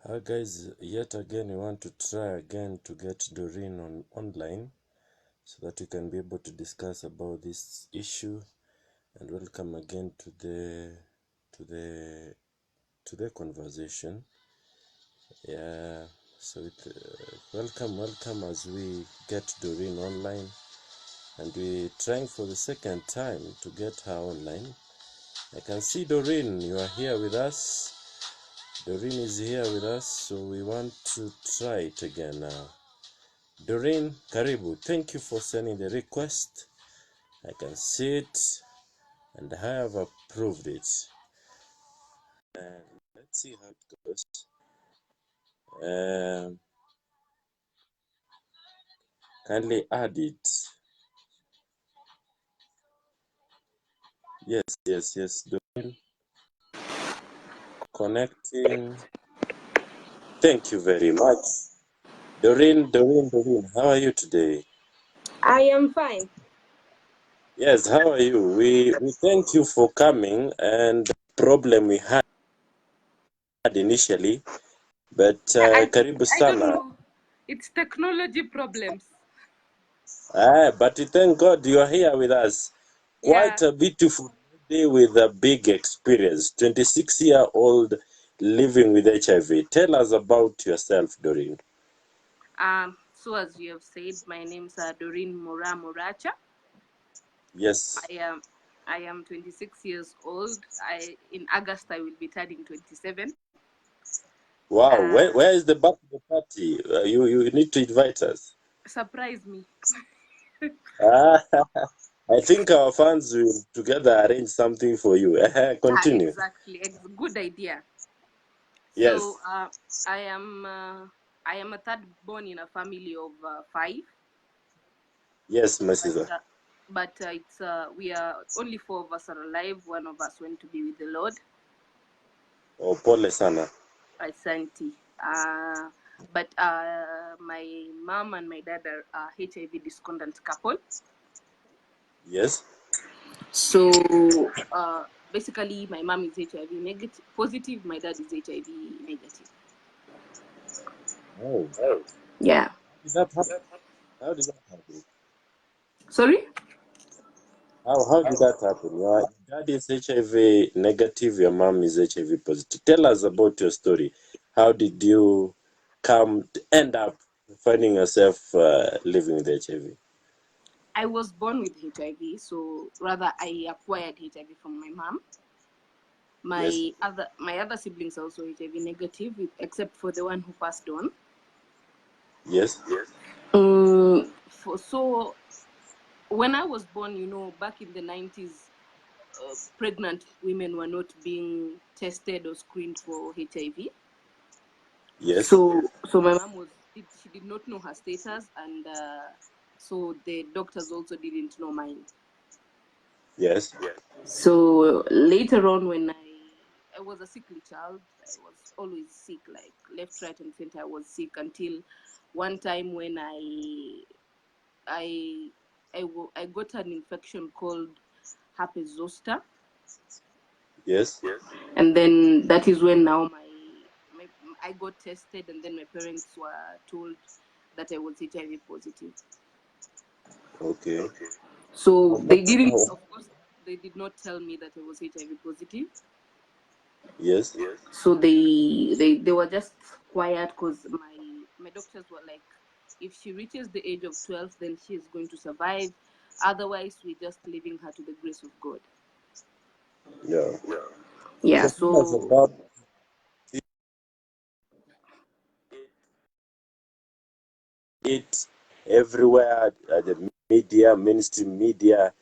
Hi guys, yet again we want to try again to get Doreen online so that we can be able to discuss about this issue, and welcome again to the conversation. Yeah, so welcome as we get Doreen online, and we're trying for the second time to get her online. I can see Doreen, you are here with us. Doreen is here with us, so we want to try it again now. Doreen, karibu. Thank you for sending the request. I can see it, and I have approved it. And let's see how it goes. Kindly add it. Yes. Doreen, connecting. Thank you very much. Doreen, how are you today? I am fine. Yes, how are you? We thank you for coming, and the problem we had initially, but karibu I don't sana. know. It's technology problems. But thank God you are here with us. Yeah. Quite a beautiful day with a big experience. 26-year-old living with HIV. Tell us about yourself, Doreen. So as you have said, my name's Doreen Moracha. Yes. I am 26 years old. In August I will be turning 27. Wow. Where is the birthday party? You need to invite us. Surprise me. I think our fans will together arrange something for you. Continue. Exactly. It's a good idea. Yes. So I am a third born in a family of 5. Yes, my sister. But we are only 4 of us are alive. One of us went to be with the Lord. Oh, pole sana. Asante. But my mom and my dad are HIV discordant couple. Yes. So basically, my mom is HIV negative, positive. My dad is HIV negative. Oh. Yeah. How did that happen? Sorry? How did that happen? Your dad is HIV negative, your mom is HIV positive. Tell us about your story. How did you end up finding yourself living with HIV? I was born with HIV, so rather I acquired HIV from my mom. My other siblings are also HIV negative, except for the one who passed on. Yes. So when I was born, back in the 90s, pregnant women were not being tested or screened for HIV. Yes. So my mom she did not know her status, and so the doctors also didn't know mine. Yes. So later on, when I was a sickly child, I was always sick, like left, right, and center. I was sick until one time when I got an infection called herpes zoster. Yes. And then that is when now I got tested, and then my parents were told that I was HIV positive. Okay. So they didn't, of course, they did not tell me that I was HIV positive. Yes. So they were just quiet, because my doctors were like, if she reaches the age of 12, then she is going to survive. Otherwise, we're just leaving her to the grace of God. Yeah. So About it everywhere, the media, mainstream media.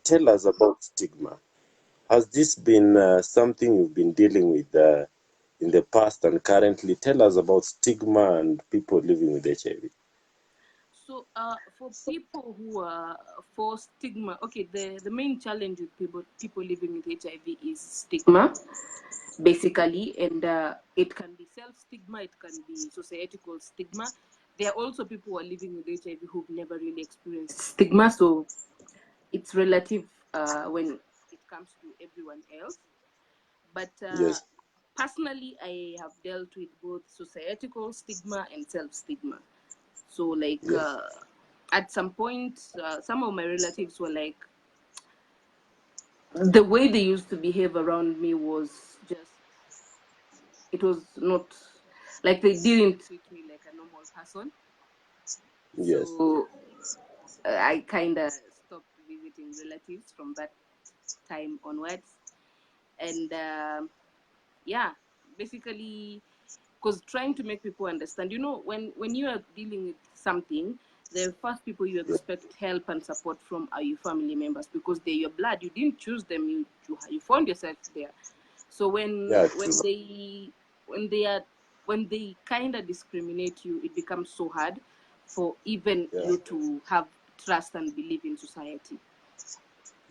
Tell us about stigma. Has this been something you've been dealing with in the past and currently? Tell us about stigma and people living with HIV. So for people who are for stigma, okay, the main challenge with people living with HIV is stigma, basically, and it can be self-stigma, it can be societal stigma. There are also people who are living with HIV who've never really experienced stigma, so it's relative when it comes to everyone else. But Yes. personally, I have dealt with both societal stigma and self-stigma. So, like, Yes. at some point, some of my relatives were like, the way they used to behave around me was just, it was not, like, they didn't treat me like a normal person. Yes. So, I kind of stopped visiting relatives from that time onwards. And yeah, basically, because trying to make people understand, when you are dealing with something, the first people you expect help and support from are your family members, because they're your blood. You didn't choose them, you found yourself there. So Yeah. when they kind of discriminate you, it becomes so hard for even you to have trust and believe in society.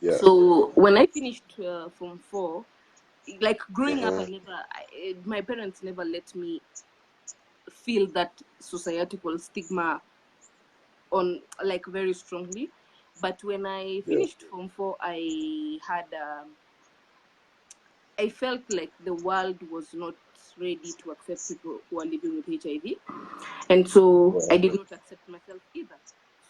Yeah. So when I finished Form 4, like growing up, my parents never let me feel that societal stigma on, like, very strongly. But when I finished Form 4, I felt like the world was not ready to accept people who are living with HIV, and so I did not accept myself either.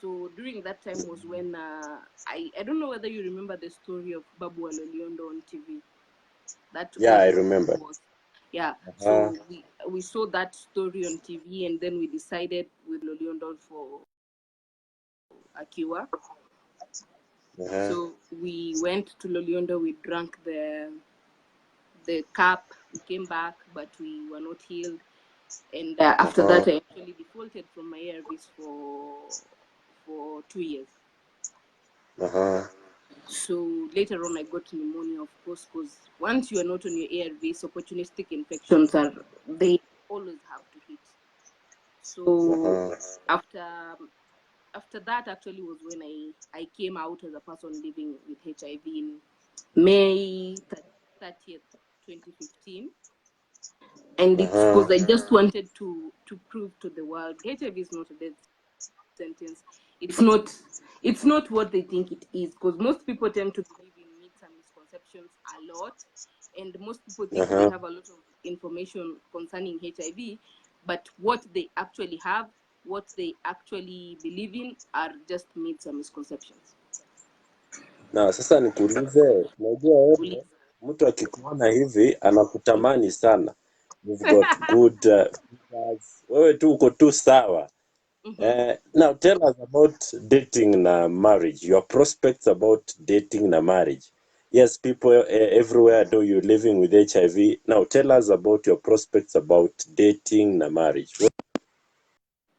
So during that time was when I don't know whether you remember the story of Babu Aloliondo on TV. That I audio remember. was, so we saw that story on TV, and then we decided with Loliondo for a cure. So we went to Loliondo, we drank the cup, we came back, but we were not healed. And after that, I actually defaulted from my ARVs for 2 years. So later on, I got pneumonia, of course, because once you are not on your ARVs, opportunistic infections they always have to hit. So after that, actually, was when I came out as a person living with HIV in May 30th, 2015. And it's because I just wanted to prove to the world HIV is not a death sentence. It's not what they think it is, because most people tend to believe in myths and misconceptions a lot, and most people think they have a lot of information concerning HIV, but what they actually have, what they actually believe in, are just myths and misconceptions. Na sasa nikuulize, unajua wewe mtu akikuona hivi anakutamani sana. You've got good figures. Wewe tu uko tu sawa. Now tell us about dating na marriage. Your prospects about dating na marriage. Yes, people everywhere know you're living with HIV. Now tell us about your prospects about dating na marriage.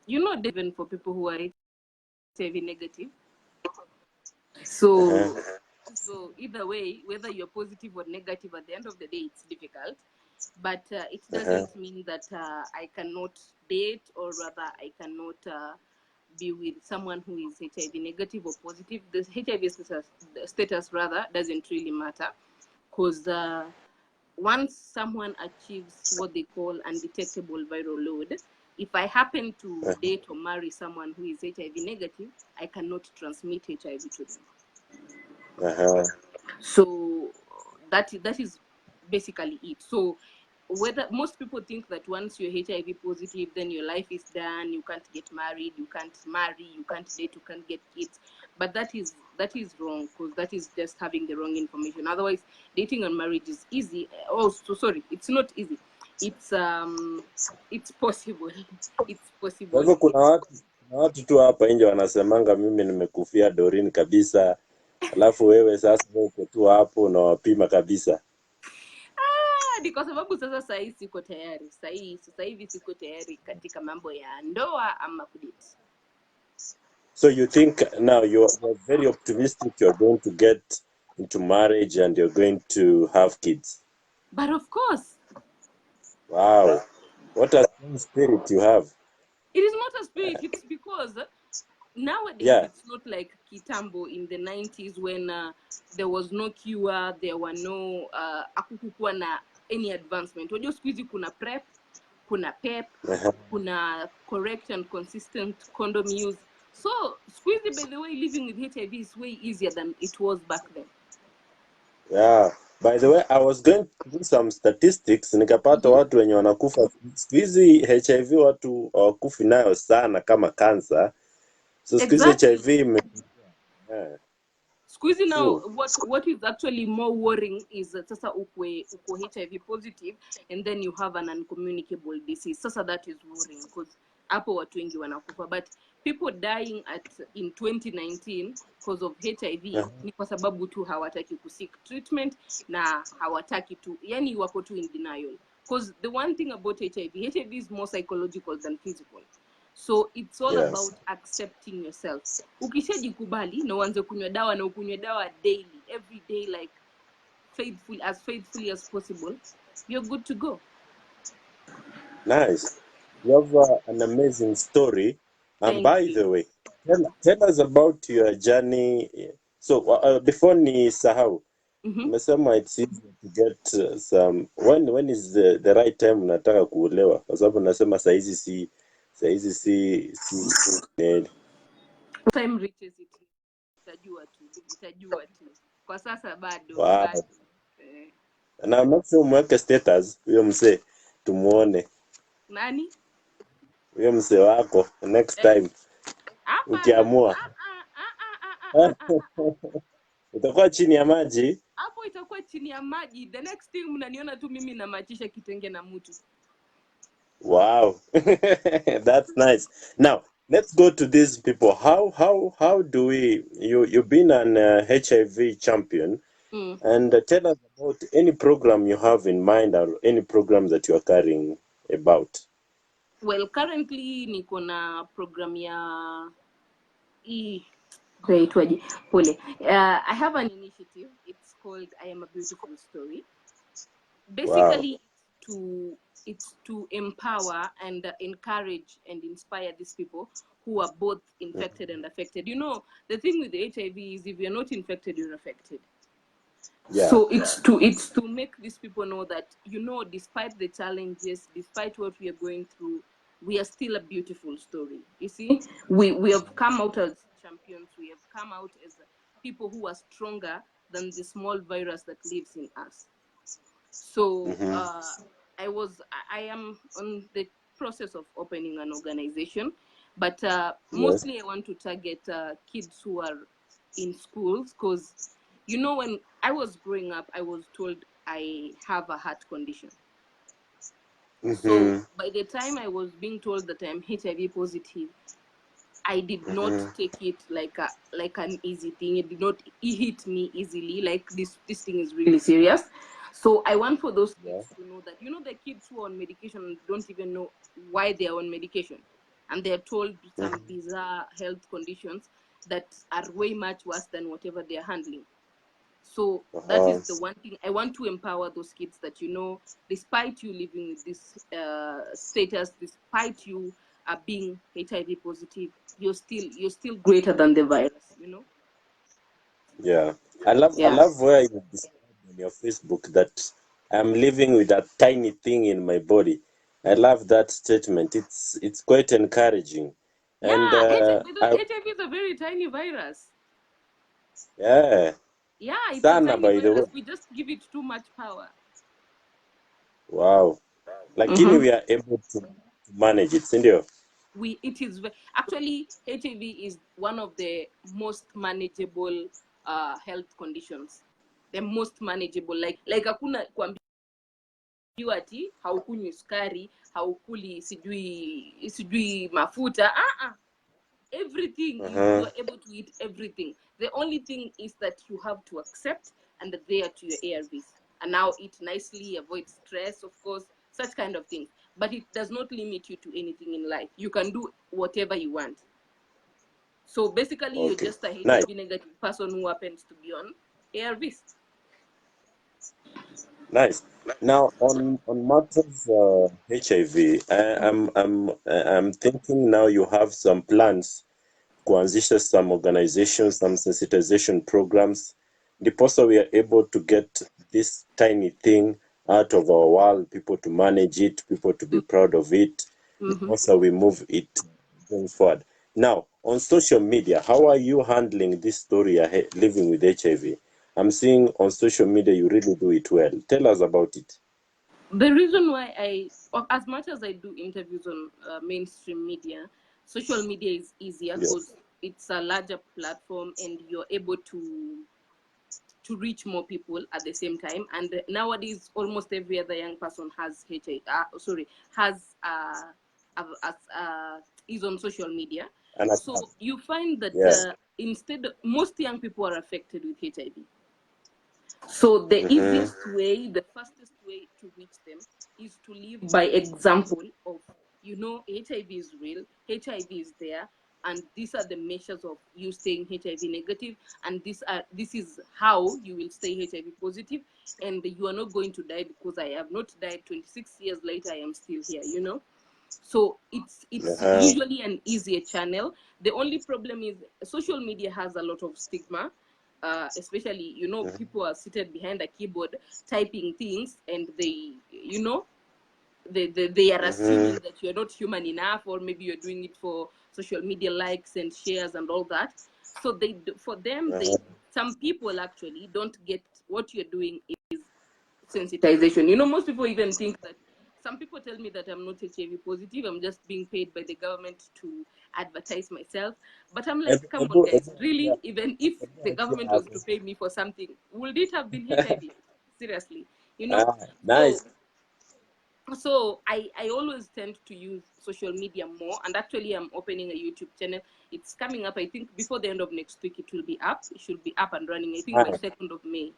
Even for people who are HIV negative. So either way, whether you're positive or negative, at the end of the day, it's difficult. But it doesn't mean that I cannot date, or rather I cannot be with someone who is HIV negative or positive. The HIV status rather doesn't really matter, because once someone achieves what they call undetectable viral load, if I happen to date or marry someone who is HIV negative, I cannot transmit HIV to them. So that is basically it. So whether most people think that once you're HIV positive, then your life is done, you can't get married, you can't marry, you can't date, you can't get kids. But that is wrong, because that is just having the wrong information. Otherwise, dating and marriage is easy. Oh, so sorry, it's not easy. It's possible. It's possible. Kwa hivyo kuna watu tu hapa nje wanasemanga mimi nimekufia Doreen kabisa, alafu wewe sasa uko tu hapo unawapima kabisa. Ni kwa sababu sasa sahii siko tayari. Sasa hivi siko tayari katika mambo ya ndoa ama kudate. So you think now you're very optimistic you're going to get into marriage and you're going to have kids? But of course. Wow. What a strong spirit you have. It is not a spirit. It's because nowadays it's not like kitambo in the 90s when there was no cure, there were no akukukuwa na any advancement. Unajua siku hizi kuna PrEP, kuna PEP, kuna correct and consistent condom use. So siku hizi, by the way, living with HIV is way easier than it was back then. Yeah. By the way, I was going to do some statistics, nikapata watu wenye wanakufa siku hizi HIV, watu hawakufi nayo sana kama cancer. So siku hizi Exactly. HIV yeah. Squeezing now, what is actually more worrying is that sasa uko HIV positive and then you have an uncommunicable disease. Sasa that is worrying because hapo watu wengi wanakufa, but people dying in 2019 because of HIV ni kwa sababu tu hawataki kuseek treatment na hawataki tu, yani wako tu in denial. Because the one thing about HIV is more psychological than physical. So it's all about accepting yourself. Ukishajikubali na uanze kunywa dawa na ukunywe dawa daily, every day, like faithfully as possible, you're good to go. Nice. You have an amazing story. And by the way, tell us about your journey. So before ni sahau, umesema it's easy to get some. When is the right time unataka kuolewa? Kwa sababu nasema saizi si time reaches it. Utajua tu. Kwa sasa bado. Wow. Na make sure umweke status huyo msee tumuone. Nani? Huyo msee wako next time. Ukiamua. Utakuwa chini ya maji. Hapo itakuwa chini ya maji. The next thing mnaniona tu mimi namachisha kitenge na mtu. Wow. That's nice. Now, let's go to these people. How do we you've been an HIV champion and tell us about any program you have in mind or any program that you are carrying about. Well, currently niko na program ya I have an initiative. It's called I Am a Beautiful Story. Basically, it's to empower and encourage and inspire these people who are both infected and affected. You know, the thing with HIV is if you're not infected, you're affected. Yeah. So it's to make these people know that, you know, despite the challenges, despite what we are going through, we are still a beautiful story. You see, we have come out as champions. We have come out as people who are stronger than the small virus that lives in us. So I am on the process of opening an organization, but mostly I want to target kids who are in schools, because, you know, when I was growing up, I was told I have a heart condition. So by the time I was being told that I'm HIV positive, I did not take it like an easy thing. It did not hit me easily. Like this thing is really serious. So I want for those kids to know that, you know, the kids who are on medication don't even know why they are on medication, and they're told some bizarre health conditions that are way much worse than whatever they're handling. So that is the one thing I want to empower those kids, that, you know, despite you living with this status, despite you being HIV positive, you're still greater than the virus, you know. Yeah, I love where you described on your Facebook that I'm living with a tiny thing in my body. I love that statement. It's quite encouraging. Yeah, and HIV is a very tiny virus. Yeah, it's a tiny virus. We just give it too much power. Wow. Lakini we are able to manage it, sindio? It is actually, HIV is one of the most manageable health conditions. The most manageable, like hakuna kuambiwa ati haukunywi sukari, haukuli sijui mafuta. Everything, you are able to eat everything. The only thing is that you have to accept and adhere to your ARVs. And now eat nicely, avoid stress, of course, such kind of things. But it does not limit you to anything in life. You can do whatever you want. So basically, you're just a HIV negative person who happens to be on ARVs. Nice. Now on matters HIV, I'm thinking now you have some plans, kuanzisha some organizations, some sensitization programs. Ndiposa we are able to get this tiny thing out of our world, people to manage it, people to be proud of it. Also, we move it going forward. Now, on social media, how are you handling this story living with HIV? I'm seeing on social media you really do it well. Tell us about it. The reason why as much as I do interviews on mainstream media, social media is easier because it's a larger platform and you're able to reach more people at the same time. And nowadays, almost every other young person has is on social media. So you find that instead, most young people are affected with HIV. So the easiest way, the fastest way to reach them is to live by example of, HIV is real, HIV is there, and these are the measures of you staying HIV negative, and this is how you will stay HIV positive, and you are not going to die because I have not died. 26 years later, I am still here, So it's usually an easier channel. The only problem is social media has a lot of stigma. Especially, people are seated behind a keyboard typing things, and they are assuming that you're not human enough, or maybe you're doing it for social media likes and shares and all that. So some people actually don't get what you're doing is sensitization. Most people even think that, some people tell me that I'm not HIV positive, I'm just being paid by the government to advertise myself. But I'm like, come on guys, really? Even if the government was to pay me for something, would it have been HIV? Seriously, Nice. So I always tend to use social media more, and actually I'm opening a YouTube channel. It's coming up, I think before the end of next week it will be up. It should be up and running, I think by 2nd of May.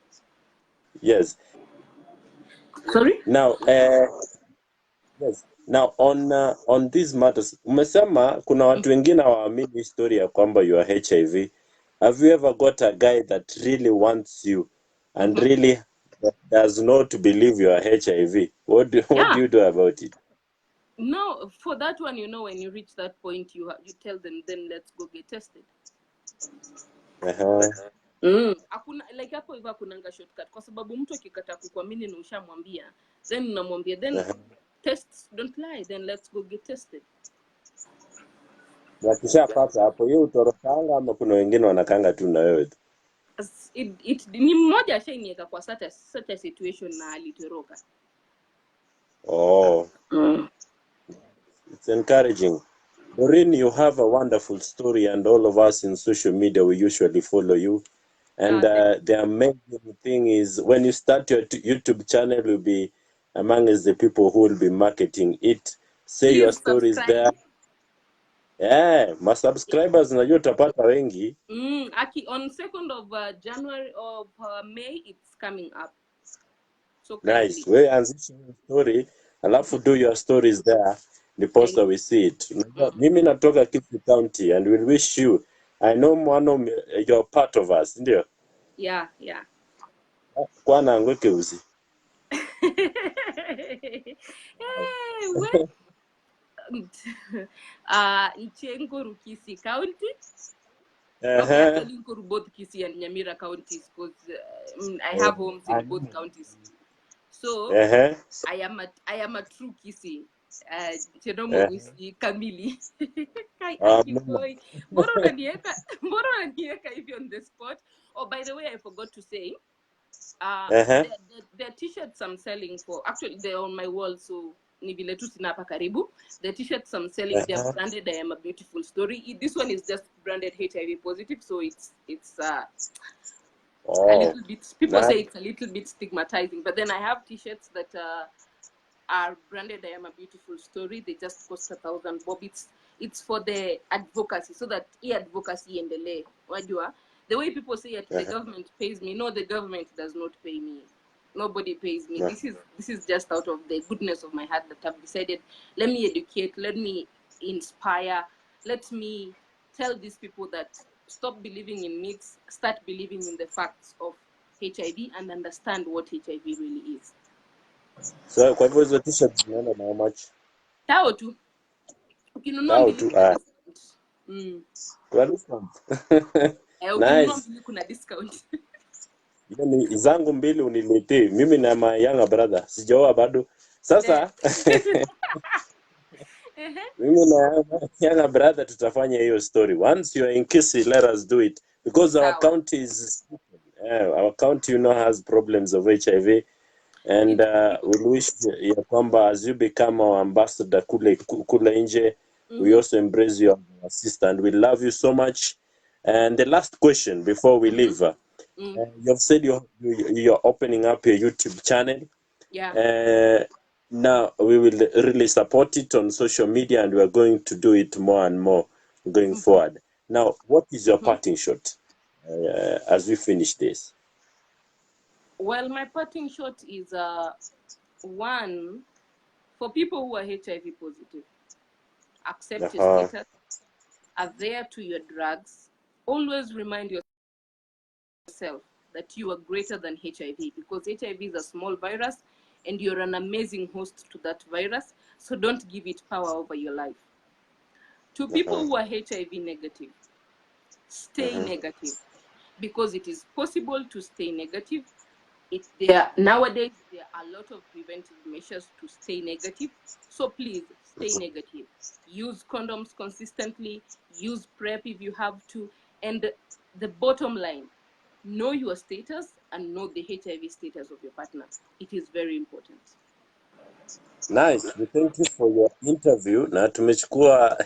Yes. Sorry? Now, yes. Now on these matters, umesema kuna watu wengine hawaamini story ya kwamba you are HIV. Have you ever got a guy that really wants you and really does not believe you are HIV? What do you do about it? No, for that one, when you reach that point, you tell them, then let's go get tested. Hakuna like hapo hivyo kunanga shortcut, kwa sababu mtu akikataa kukuamini na ushamwambia, then unamwambia, then tests don't lie, then let's go get tested. Wakishapata hapo hiyo utorokanga, ama kuna wengine wanakanga tu na wewe? Ni mmoja ashaniweka kwa such a situation na alitoroka. It's encouraging. Doreen, you have a wonderful story, and all of us in social media, we usually follow you. And the amazing thing is, when you start your YouTube channel, you'll be among the people who will be marketing it. Say Please your stories there. My subscribers na utapata wengi. On 2nd of January of May, it's coming up. So nice. We anzisha story, alafu do your stories there. The poster we see it. Mimi natoka Kisii County, and we wish you. I know Mwano, you're part of us, ndio? Yeah. Kwana ngweke uzi. Nchengo Kisii County. Okay, actually both Kisii and Nyamira counties, because I have homes in both counties. So I am a true Kisii. Chenomo wisi kamili. Mbona unaniweka hivi on the spot? Oh, by the way, I forgot to say, the t-shirts I'm selling for, actually they're on my wall, so ni vile tu sina hapa karibu. The t-shirts I'm selling, they're branded I Am a Beautiful Story. This one is just branded HIV positive, so it's a little bit, people say it's a little bit stigmatizing, but then I have t-shirts that are branded I Am a Beautiful Story. They just cost 1,000 bob. It's for the advocacy, so that advocacy endele. Wajua, the way people say it, the government pays me. No, the government does not pay me. Nobody pays me. This is just out of the goodness of my heart that I've decided, let me educate, let me inspire, let me tell these people that stop believing in myths, start believing in the facts of HIV, and understand what HIV really is. So kwa hivyo hizo t-shirts zinaenda na how much? Tao tu. Ukinunua mbili kuna discount. Kuna discount? Ukinunua mbili kuna discount. Yaani zangu mbili uniletee. Mimi na my younger brother. Sijaoa bado. Sasa mimi na younger brother tutafanya hiyo story. Once you are in Kisii, let us do it. Because our county is Our county, has problems of HIV, and we wish ya kwamba as you become our ambassador kule nje, we also embrace you as our sister, and we love you so much. And the last question before we leave, you've said you're opening up your YouTube channel. Yeah. Now we will really support it on social media, and we are going to do it more and more going forward. Now, what is your parting shot as we finish this? Well, my parting shot is one, for people who are HIV positive, accept your status, adhere to your drugs, always remind yourself that you are greater than HIV, because HIV is a small virus and you're an amazing host to that virus, so don't give it power over your life. To people who are HIV negative, stay negative, because it is possible to stay negative. Nowadays, there are a lot of preventive measures to stay negative. So please stay negative. Use condoms consistently. Use PrEP if you have to. And the bottom line, know your status and know the HIV status of your partner. It is very important. Nice. We thank you for your interview. Na tumechukua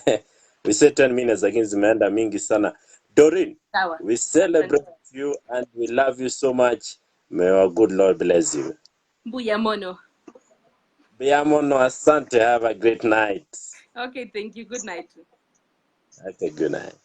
we said 10 minutes lakini zimeenda mingi sana. Doreen, we celebrate you and we love you so much. May our good Lord bless you. Buyamono. Buyamono, asante. Have a great night. Okay, thank you. Good night. Okay, good night.